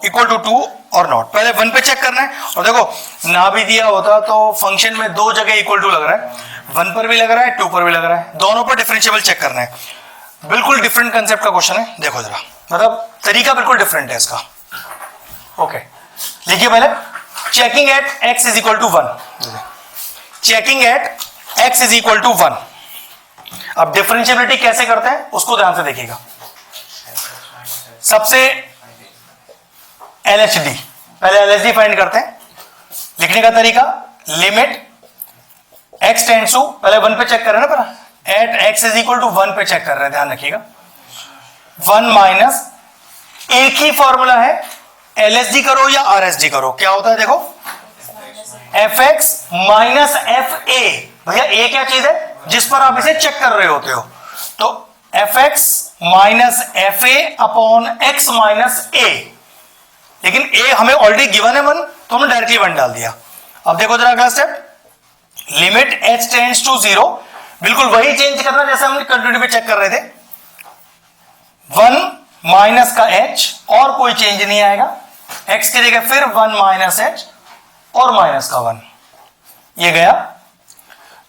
equal to 2 और नॉट। पहले 1 पे चेक करना है, और देखो ना भी दिया होता तो फंक्शन में 2 जगह इक्वल टू लग रहा है, 1 पर भी लग रहा है 2 पर भी लग रहा है, दोनों पर डिफरेंशिएबल चेक करना है। बिल्कुल डिफरेंट कंसेप्ट का क्वेश्चन है, देखो जरा, मतलब तरीका बिल्कुल डिफरेंट है इसका। ओके लिखिए पहले, checking at x is equal to 1, checking at x is equal to 1। अब डिफरेंशिएबिलिटी कैसे करते हैं उसको ध्यान से देखिएगा। सबसे LHD, पहले LHD फाइंड करते हैं। लिखने का तरीका, लिमिट x टेंड्स टू, पहले 1 पे चेक कर रहे हैं ना, पहले at x is equal to 1 पे चेक कर रहे हैं, ध्यान रखिएगा। 1 माइनस, एक ही फॉर्मूला है, LHD करो या RHD करो, क्या होता है देखो, fx माइनस fa। भैया a क्या चीज है जिस पर आप इसे चेक कर रहे होते हो, तो fx minus fa upon x minus a, लेकिन a हमें ऑलरेडी गिवन है 1, तो हमने डायरेक्टली 1 डाल दिया। अब देखो जरा अगला step, limit h tends to 0, बिल्कुल वही चेंज करना जैसे हमने कंटिन्यूटी पे चेक कर रहे थे। 1 माइनस का h और कोई चेंज नहीं आएगा, x की जगह फिर 1 माइनस h और माइनस का 1, ये गया।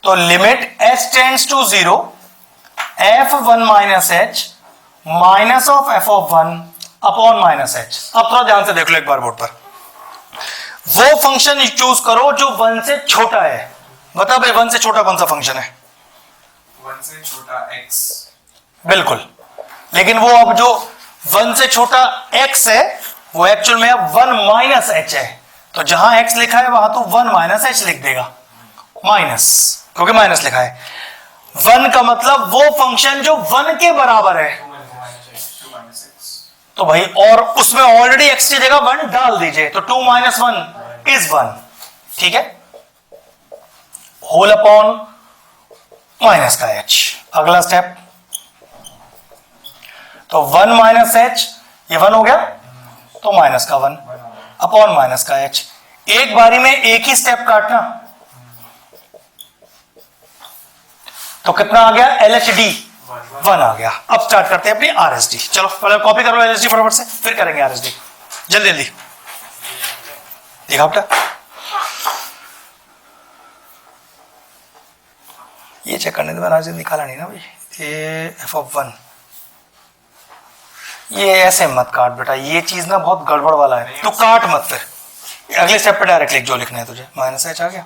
तो limit h tends to 0 f1 minus h minus of f of 1 upon minus h। अब थोड़ा ध्यान से देख लो एक बार बोर्ड पर, वो फंक्शन चूज करो जो 1 से छोटा है। बता भाई 1 से छोटा कौन सा फंक्शन है? 1 से छोटा x, बिल्कुल, लेकिन वो अब जो 1 से छोटा x है वो एक्चुअल में अब 1 माइनस h है, तो जहां x लिखा है वहां तो 1 माइनस h लिख देगा, माइनस, क्योंकि माइनस लिखा है। 1 का मतलब वो फंक्शन जो 1 के बराबर है, तो भाई और उसमें ऑलरेडी x की जगह 1 डाल दीजिए, तो 2 माइनस 1 इज 1, ठीक है, होल अपॉन माइनस का h। अगला स्टेप, तो 1 माइनस h, ये 1 हो गया, तो माइनस का 1 अपॉन माइनस का h। एक बारी में एक ही स्टेप काटना, तो कितना आ गया, LHD 1 आ गया। अब स्टार्ट करते हैं अपनी RSD। चलो पहले कॉपी करो LHD फटाफट से, फिर करेंगे RSD, जल्दी जल्दी। देखा बेटा, ये चेक करने मैंने आज निकाला नहीं ना भाई, ये f(1), ये ऐसे मत काट बेटा, ये चीज ना बहुत गड़बड़ वाला है, तो काट मत, फिर अगले स्टेप पे डायरेक्ट लिख जो लिखना है तुझे। माइनस h आ गया,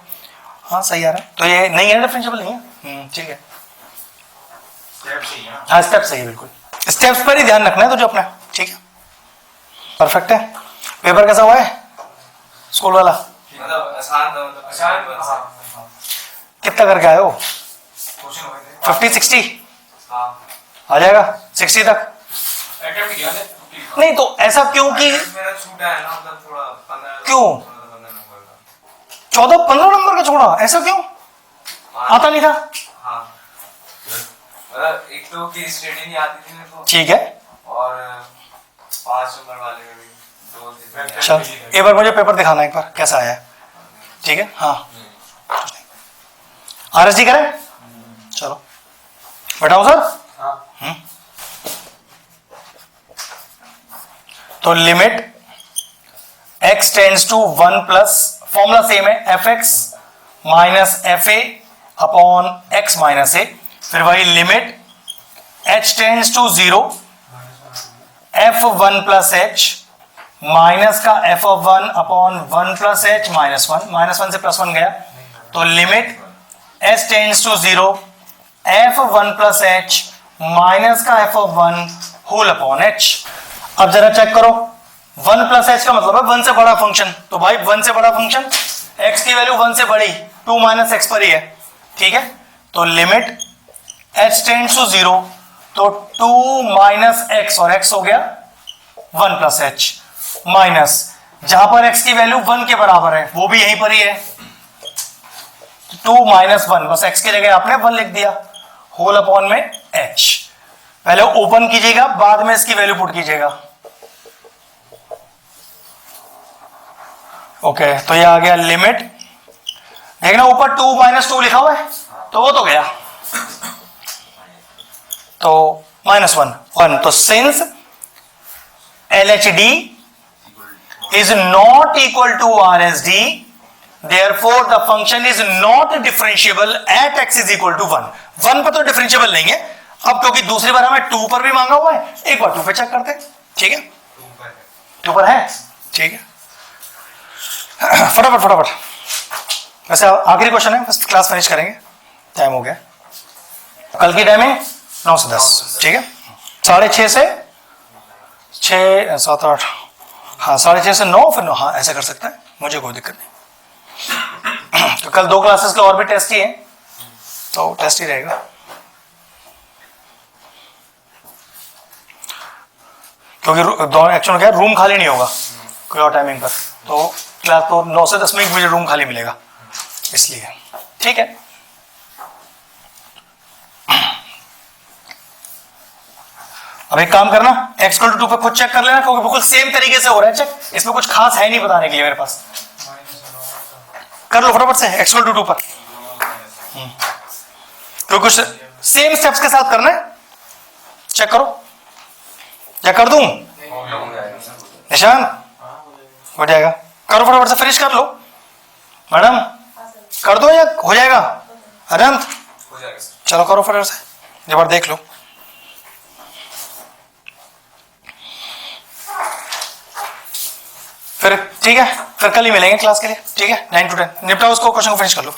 हाँ सही आ रहा है, तो ये नहीं है, डिफरेंशिएबल नहीं है, ठीक है, हाँ स्टेप सही है, बिल्कुल स्टेप्स पर ही ध्यान रखना है तुझे अपना, ठीक है, परफेक्ट है। पेपर कैसा हुआ है स्कूल वाला, मतलब आसान कितना करके आए हो, 50-60 आ जाएगा, 60 तक अटेम्प्ट किया है। नहीं, तो ऐसा क्यों कि मेरा छूटा है ना, मतलब थोड़ा 15 क्यों 14-15 नंबर का छोड़ा, ऐसा क्यों, आता नहीं था, हाँ मतलब एक तो की स्टडी नहीं आती थी मेरे को, ठीक है, और 5 नंबर वाले में भी 2 दिन चल एक बार मुझे पेपर दिखाना एक बार कैसा आया है, ठीक है, हाँ RSD करें, चलो बैठाओ सर। तो limit x tends to 1 plus, formula same है, fx minus fa upon x minus a, फिर वही limit h tends to 0 f(1 plus h) minus का f(1) upon 1 plus h minus 1, minus 1 से प्लस 1 गया, तो limit h tends to 0 f(1 plus h) minus का f(1) whole upon h। अब जरा check करो, 1 प्लस h का मतलब है 1 से बड़ा फंक्शन, तो भाई 1 से बड़ा फंक्शन, x की वैल्यू 1 से बड़ी, 2 माइनस x पर ही है, ठीक है, तो लिमिट h टेंड्स टू 0, तो 2 माइनस x, और x हो गया 1 प्लस h, माइनस जहां पर x की वैल्यू 1 के बराबर है वो भी यहीं पर ही है, 2 माइनस 1, बस x की जगह आपने 1 लिख दिया, होल अपॉन में h। पहले ओपन कीजिएगा, बाद में इसकी वैल्यू पुट कीजिएगा, ओके, तो ये आ गया लिमिट, देखना ऊपर 2 माइनस 2 लिखा हुआ है, तो वो तो गया, तो माइनस 1, तो since LHD is not equal to RSD, therefore the function is not differentiable at x is equal to 1। 1 पर तो डिफरेंशिएबल नहीं है, अब क्योंकि दूसरी बार हमें 2 पर भी मांगा हुआ है, एक बार 2 पे चेक करते हैं, ठीक है, 2 पर है, ठीक है, फटाफट वैसे आखिरी क्वेश्चन है, बस क्लास फिनिश करेंगे, टाइम हो गया, कल की टाइमिंग 9 से 10, ठीक है, 6:30 से 6, 7, 8, हाँ 6:30 से 9, फिर 9, हाँ ऐसा कर सकता है, मुझे कोई दिक्कत नहीं। तो कल 2 क्लासेस का और भी टेस्ट ही है, तो टेस्ट ही रहेगा, क्योंकि एक्चुअल क्या रूम खाली नहीं होगा कोई और टाइमिंग पर, तो क्लास को 9 से 10 में मुझे रूम खाली मिलेगा, इसलिए ठीक है। अब एक काम करना, x = 2 पे खुद चेक कर लेना, क्योंकि बिल्कुल सेम तरीके से हो रहा है चेक, इसमें कुछ खास है नहीं बताने के लिए मेरे पास, कर लो फटाफट से x = 2 पर, तो कुछ सेम स्टेप्स के साथ करना है, चेक करो, क्या कर दूं निशान, हो जाएगा, करो फटाफट से, फिनिश कर लो मैडम, कर दो या हो जाएगा, अनंत चलो करो फटाफट से, एक बार देख लो, फिर ठीक है, फिर कल ही मिलेंगे क्लास के लिए, ठीक है, 9 to 10 निपटाओ उसको, क्वेश्चन को फिनिश कर लो।